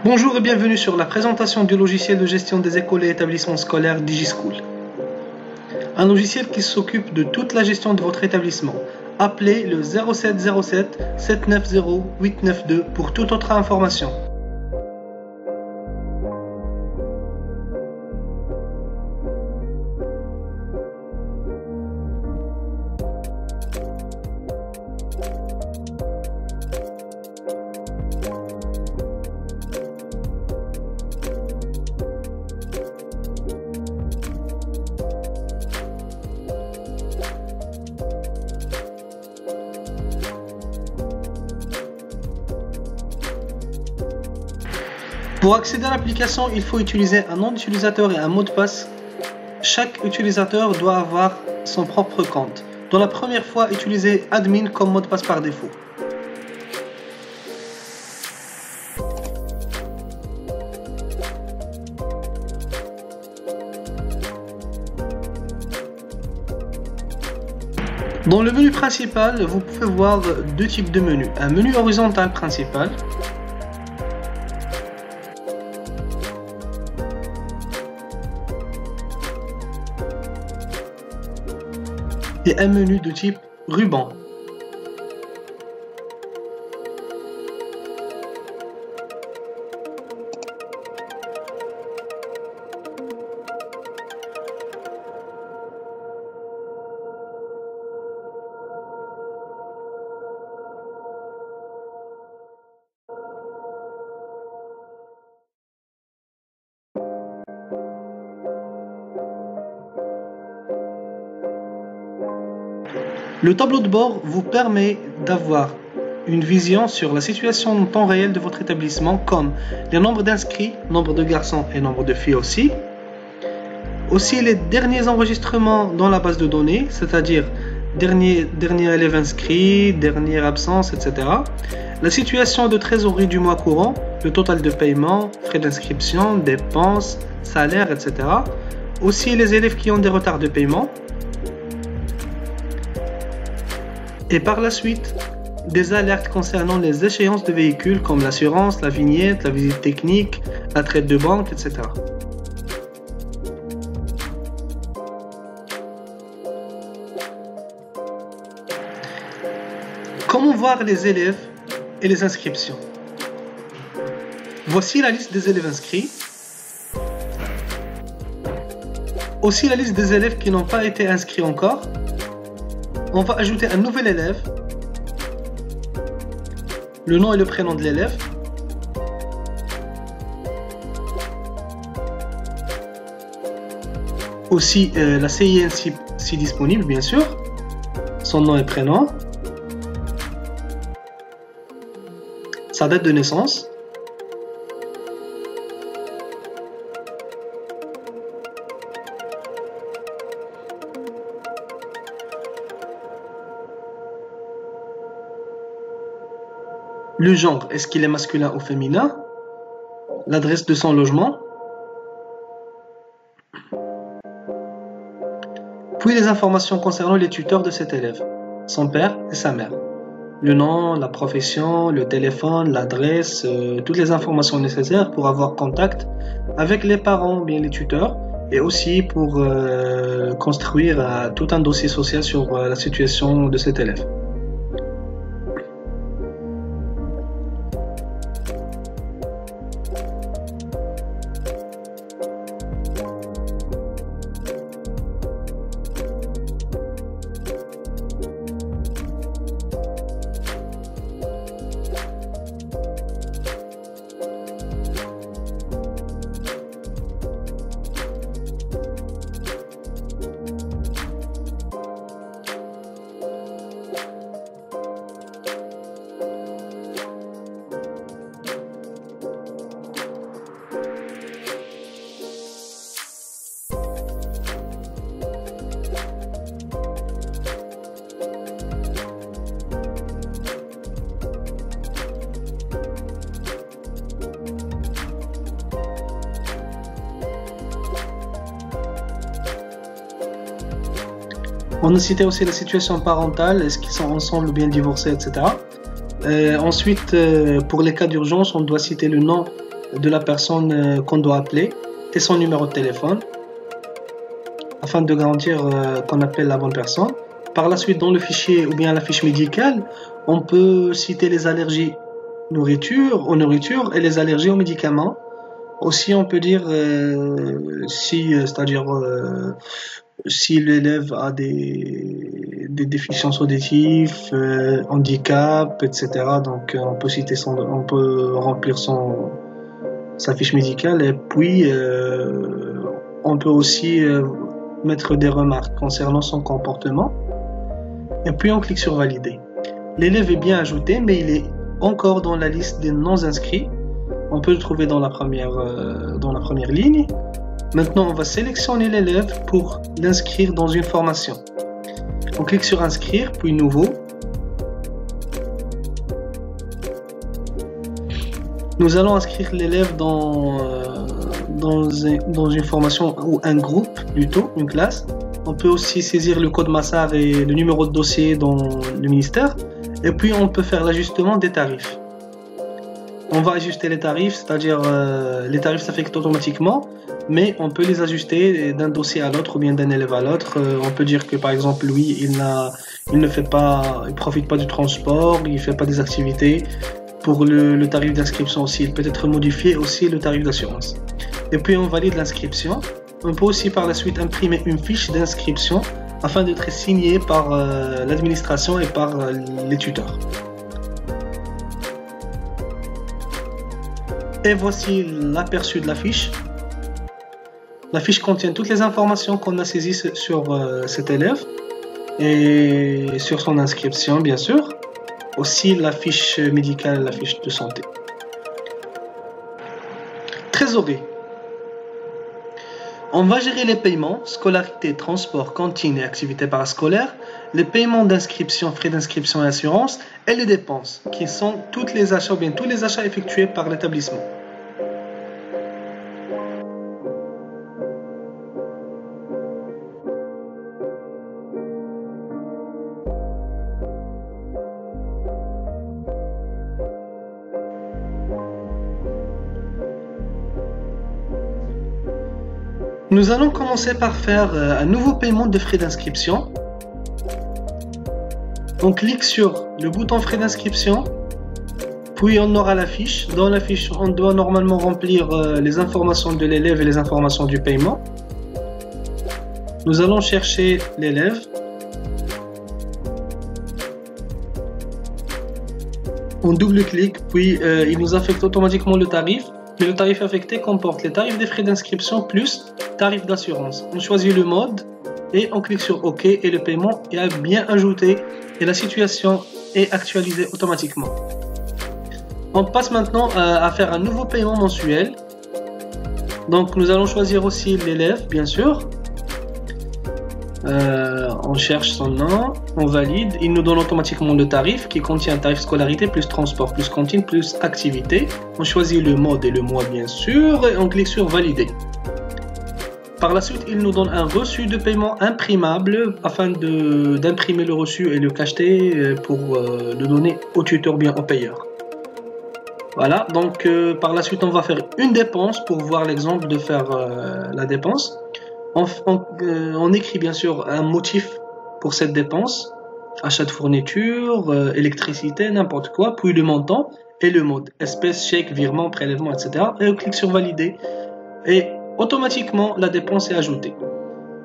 Bonjour et bienvenue sur la présentation du logiciel de gestion des écoles et établissements scolaires DigiSchool. Un logiciel qui s'occupe de toute la gestion de votre établissement. Appelez le 0707 790 892 pour toute autre information. Pour accéder à l'application, il faut utiliser un nom d'utilisateur et un mot de passe. Chaque utilisateur doit avoir son propre compte. Dans la première fois, utilisez admin comme mot de passe par défaut. Dans le menu principal, vous pouvez voir deux types de menus. Un menu horizontal principal, et un menu de type ruban. Le tableau de bord vous permet d'avoir une vision sur la situation en temps réel de votre établissement, comme les nombres d'inscrits, nombre de garçons et nombre de filles aussi. Aussi les derniers enregistrements dans la base de données, c'est-à-dire dernier élève inscrit, dernière absence, etc. La situation de trésorerie du mois courant, le total de paiement, frais d'inscription, dépenses, salaires, etc. Aussi les élèves qui ont des retards de paiement. Et par la suite, des alertes concernant les échéances de véhicules comme l'assurance, la vignette, la visite technique, la traite de banque, etc. Comment voir les élèves et les inscriptions? Voici la liste des élèves inscrits. Aussi la liste des élèves qui n'ont pas été inscrits encore. On va ajouter un nouvel élève, le nom et le prénom de l'élève, aussi la CIN si disponible bien sûr, son nom et prénom, sa date de naissance, le genre, est-ce qu'il est masculin ou féminin? L'adresse de son logement. Puis les informations concernant les tuteurs de cet élève, son père et sa mère. Le nom, la profession, le téléphone, l'adresse, toutes les informations nécessaires pour avoir contact avec les parents ou bien les tuteurs, et aussi pour construire tout un dossier social sur la situation de cet élève. On a cité aussi la situation parentale, est-ce qu'ils sont ensemble ou bien divorcés, etc. Ensuite, pour les cas d'urgence, on doit citer le nom de la personne qu'on doit appeler et son numéro de téléphone afin de garantir qu'on appelle la bonne personne. Par la suite, dans le fichier ou bien la fiche médicale, on peut citer les allergies aux nourritures et les allergies aux médicaments. Aussi, on peut dire si l'élève a des déficiences auditives, handicap, etc. Donc, on peut remplir sa fiche médicale et puis on peut aussi mettre des remarques concernant son comportement. Et puis on clique sur valider. L'élève est bien ajouté, mais il est encore dans la liste des non inscrits. On peut le trouver dans la première ligne. Maintenant, on va sélectionner l'élève pour l'inscrire dans une formation. On clique sur inscrire, puis nouveau. Nous allons inscrire l'élève dans une formation ou un groupe, plutôt, une classe. On peut aussi saisir le code Massar et le numéro de dossier dans le ministère. Et puis, on peut faire l'ajustement des tarifs. On va ajuster les tarifs, c'est-à-dire les tarifs s'affectent automatiquement, mais on peut les ajuster d'un dossier à l'autre ou bien d'un élève à l'autre. On peut dire que par exemple, lui, il profite pas du transport, il fait pas des activités. Pour le tarif d'inscription aussi, il peut être modifié aussi le tarif d'assurance. Et puis, on valide l'inscription. On peut aussi par la suite imprimer une fiche d'inscription afin d'être signée par l'administration et par les tuteurs. Et voici l'aperçu de la fiche. La fiche contient toutes les informations qu'on a saisies sur cet élève et sur son inscription, bien sûr. Aussi la fiche médicale, la fiche de santé. Trésorerie. On va gérer les paiements, scolarité, transport, cantine et activités parascolaires, les paiements d'inscription, frais d'inscription et assurance, et les dépenses, qui sont tous les achats effectués par l'établissement. Nous allons commencer par faire un nouveau paiement de frais d'inscription. On clique sur le bouton frais d'inscription, puis on aura la fiche. Dans la fiche, on doit normalement remplir les informations de l'élève et les informations du paiement. Nous allons chercher l'élève. On double-clique, puis il nous affecte automatiquement le tarif. Mais le tarif affecté comporte les tarifs des frais d'inscription plus tarif d'assurance. On choisit le mode et on clique sur OK et le paiement est bien ajouté et la situation est actualisée automatiquement. On passe maintenant à faire un nouveau paiement mensuel. Donc nous allons choisir aussi l'élève, bien sûr. On cherche son nom, on valide, il nous donne automatiquement le tarif qui contient tarif scolarité plus transport plus cantine plus activité. On choisit le mode et le mois bien sûr et on clique sur valider. Par la suite, il nous donne un reçu de paiement imprimable afin d'imprimer le reçu et le cacheter pour le donner au tuteur bien au payeur. Voilà, donc par la suite on va faire une dépense pour voir l'exemple de faire la dépense. On écrit bien sûr un motif pour cette dépense, achat de fourniture, électricité, n'importe quoi, puis le montant et le mode, espèce, chèque, virement, prélèvement, etc. Et on clique sur valider et automatiquement la dépense est ajoutée.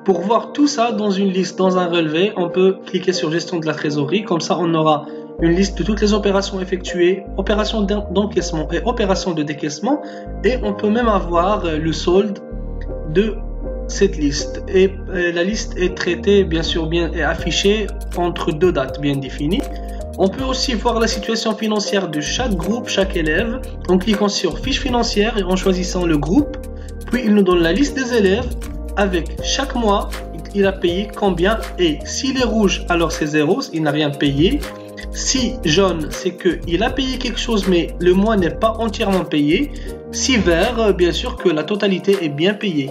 Pour voir tout ça dans une liste, dans un relevé, on peut cliquer sur gestion de la trésorerie, comme ça on aura une liste de toutes les opérations effectuées, opérations d'encaissement et opérations de décaissement, et on peut même avoir le solde de cette liste. Et la liste est traitée bien sûr et affichée entre deux dates bien définies. On peut aussi voir la situation financière de chaque groupe, chaque élève, en cliquant sur fiche financière et en choisissant le groupe. Puis il nous donne la liste des élèves avec chaque mois, il a payé combien, et s'il est rouge, alors c'est 0, il n'a rien payé. Si jaune, c'est qu'il a payé quelque chose mais le mois n'est pas entièrement payé. Si vert, bien sûr que la totalité est bien payée.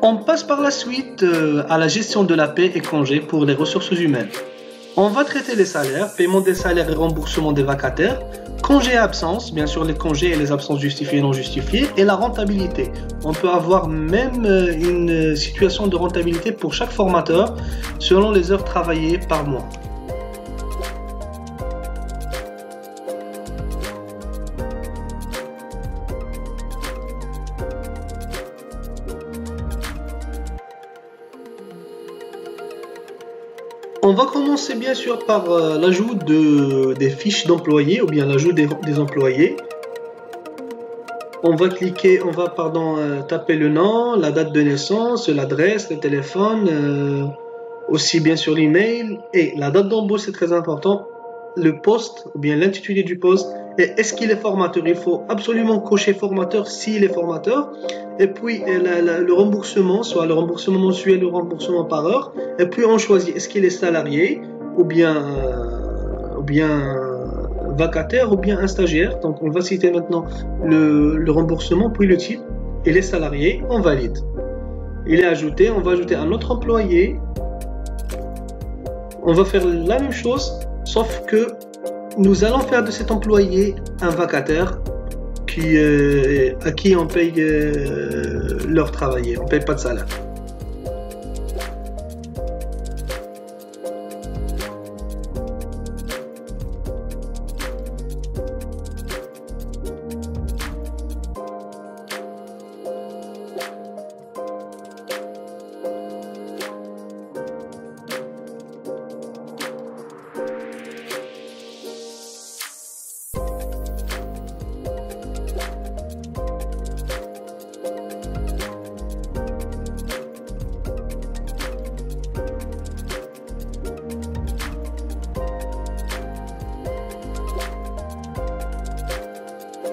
On passe par la suite à la gestion de la paie et congés pour les ressources humaines. On va traiter les salaires, paiement des salaires et remboursement des vacataires, congés et absences, bien sûr les congés et les absences justifiées et non justifiées, et la rentabilité. On peut avoir même une situation de rentabilité pour chaque formateur selon les heures travaillées par mois. On va commencer bien sûr par l'ajout des fiches d'employés ou bien l'ajout des employés. On va taper le nom, la date de naissance, l'adresse, le téléphone, aussi bien sûr l'email et la date d'embauche, c'est très important, le poste ou bien l'intitulé du poste et est-ce qu'il est formateur. Il faut absolument cocher formateur s'il est formateur. Et puis le remboursement, soit le remboursement mensuel ou le remboursement par heure. Et puis on choisit est-ce qu'il est salarié ou bien vacataire ou bien un stagiaire. Donc on va citer maintenant le remboursement, puis le type. Il est salarié, on valide. Il est ajouté, on va ajouter un autre employé. On va faire la même chose, sauf que nous allons faire de cet employé un vacataire à qui on paye leur travail, on ne paye pas de salaire.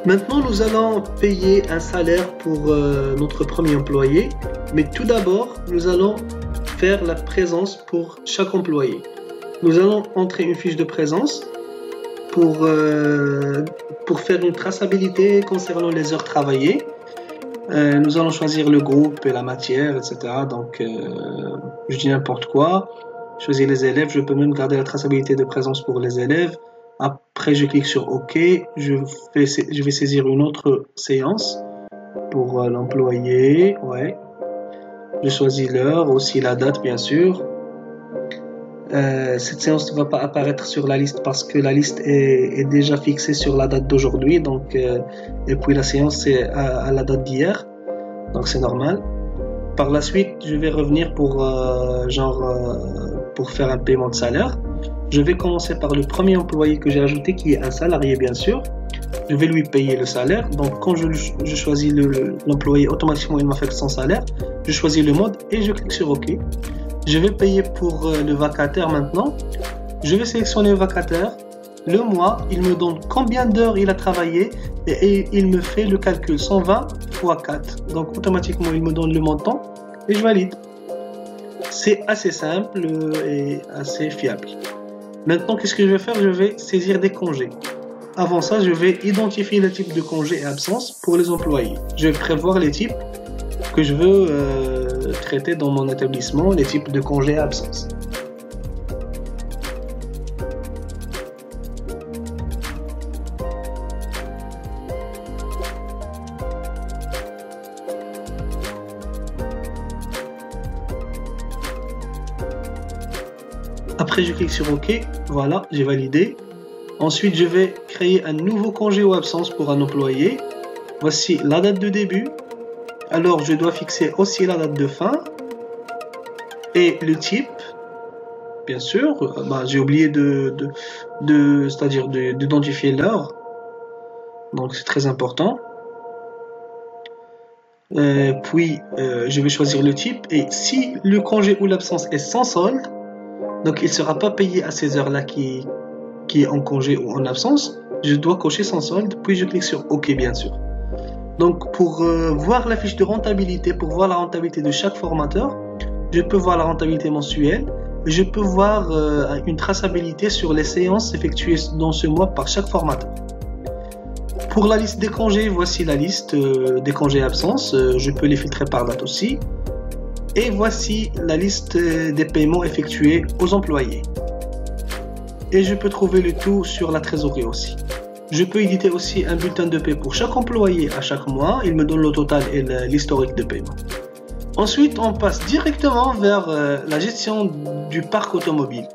Maintenant, nous allons payer un salaire pour notre premier employé, mais tout d'abord, nous allons faire la présence pour chaque employé. Nous allons entrer une fiche de présence pour faire une traçabilité concernant les heures travaillées. Nous allons choisir le groupe et la matière, etc. Donc, je dis n'importe quoi. Choisir les élèves, je peux même garder la traçabilité de présence pour les élèves. Après, je clique sur OK. Je vais saisir une autre séance pour l'employé. Ouais. Je choisis l'heure, aussi la date, bien sûr. Cette séance ne va pas apparaître sur la liste parce que la liste est déjà fixée sur la date d'aujourd'hui. Donc, et puis la séance c'est à la date d'hier. Donc, c'est normal. Par la suite, je vais revenir pour faire un paiement de salaire. Je vais commencer par le premier employé que j'ai ajouté, qui est un salarié bien sûr. Je vais lui payer le salaire. Donc quand je choisis l'employé, automatiquement il m'affecte son salaire. Je choisis le mode et je clique sur OK. Je vais payer pour le vacataire maintenant. Je vais sélectionner le vacataire. Le mois, il me donne combien d'heures il a travaillé et il me fait le calcul 120 x 4. Donc automatiquement il me donne le montant et je valide. C'est assez simple et assez fiable. Maintenant, qu'est-ce que je vais faire? Je vais saisir des congés. Avant ça, je vais identifier le type de congé et absence pour les employés. Je vais prévoir les types que je veux traiter dans mon établissement, les types de congés et absence. Après, je clique sur OK. Voilà, j'ai validé. Ensuite, je vais créer un nouveau congé ou absence pour un employé. Voici la date de début. Alors, je dois fixer aussi la date de fin. Et le type, bien sûr. J'ai oublié d'identifier l'heure. Donc, c'est très important. Puis, je vais choisir le type. Et si le congé ou l'absence est sans solde, donc il ne sera pas payé à ces heures-là qui est en congé ou en absence. Je dois cocher sans solde, puis je clique sur OK bien sûr. Donc pour voir la fiche de rentabilité, pour voir la rentabilité de chaque formateur, je peux voir la rentabilité mensuelle. Je peux voir une traçabilité sur les séances effectuées dans ce mois par chaque formateur. Pour la liste des congés, voici la liste des congés et absences. Je peux les filtrer par date aussi. Et voici la liste des paiements effectués aux employés. et je peux trouver le tout sur la trésorerie aussi. Je peux éditer aussi un bulletin de paie pour chaque employé à chaque mois. Il me donne le total et l'historique de paiement. Ensuite, on passe directement vers la gestion du parc automobile.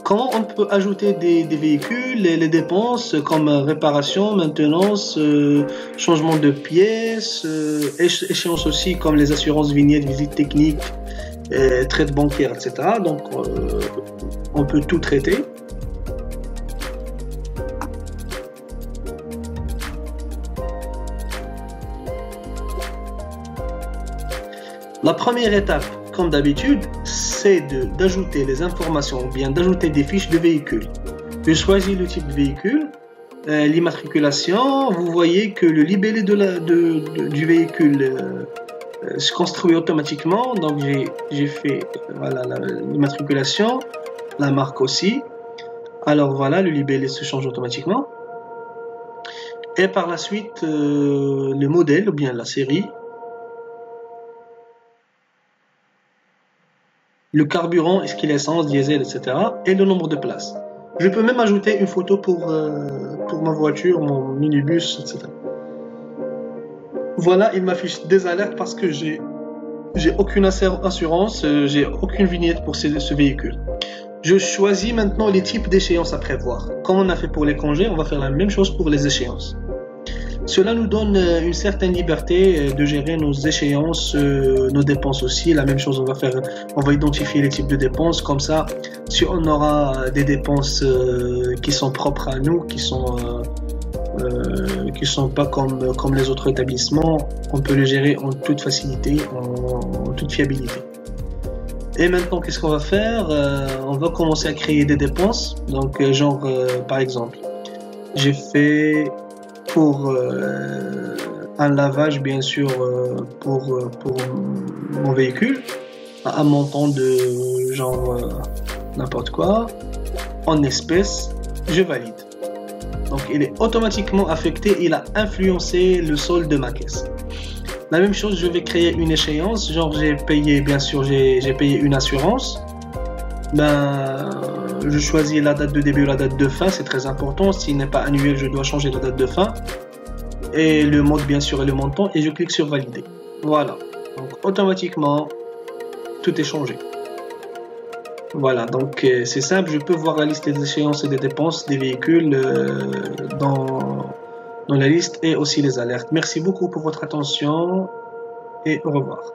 Comment on peut ajouter des véhicules, les dépenses comme réparation, maintenance, changement de pièces, échéances aussi comme les assurances vignettes, visites techniques, traites bancaires, etc. Donc, on peut tout traiter. La première étape, comme d'habitude, c'est d'ajouter les informations ou bien d'ajouter des fiches de véhicule. Je choisis le type de véhicule, l'immatriculation. Vous voyez que le libellé du véhicule se construit automatiquement. Donc j'ai fait voilà, l'immatriculation, la marque aussi. Alors voilà, le libellé se change automatiquement. Et par la suite, le modèle ou bien la série. Le carburant, est-ce qu'il est essence, diesel, etc. et le nombre de places. Je peux même ajouter une photo pour ma voiture, mon minibus, etc. Voilà, il m'affiche des alertes parce que j'ai aucune assurance, j'ai aucune vignette pour ce véhicule. Je choisis maintenant les types d'échéances à prévoir. Comme on a fait pour les congés, on va faire la même chose pour les échéances. Cela nous donne une certaine liberté de gérer nos échéances, nos dépenses aussi. La même chose, on va identifier les types de dépenses. Comme ça, si on aura des dépenses qui sont propres à nous, qui sont pas comme les autres établissements, on peut les gérer en toute facilité, en toute fiabilité. Et maintenant, qu'est-ce qu'on va faire? On va commencer à créer des dépenses. Donc, par exemple, j'ai fait pour un lavage, bien sûr, pour mon véhicule, à un montant de n'importe quoi, en espèces, je valide. Donc, il est automatiquement affecté, il a influencé le solde de ma caisse. La même chose, je vais créer une échéance, j'ai payé, bien sûr, j'ai payé une assurance. Je choisis la date de début et la date de fin, c'est très important. S'il n'est pas annuel, je dois changer la date de fin. Et le mode, bien sûr, et le montant, et je clique sur valider. Voilà. Donc, automatiquement, tout est changé. Voilà, donc c'est simple, je peux voir la liste des échéances et des dépenses des véhicules dans la liste et aussi les alertes. Merci beaucoup pour votre attention et au revoir.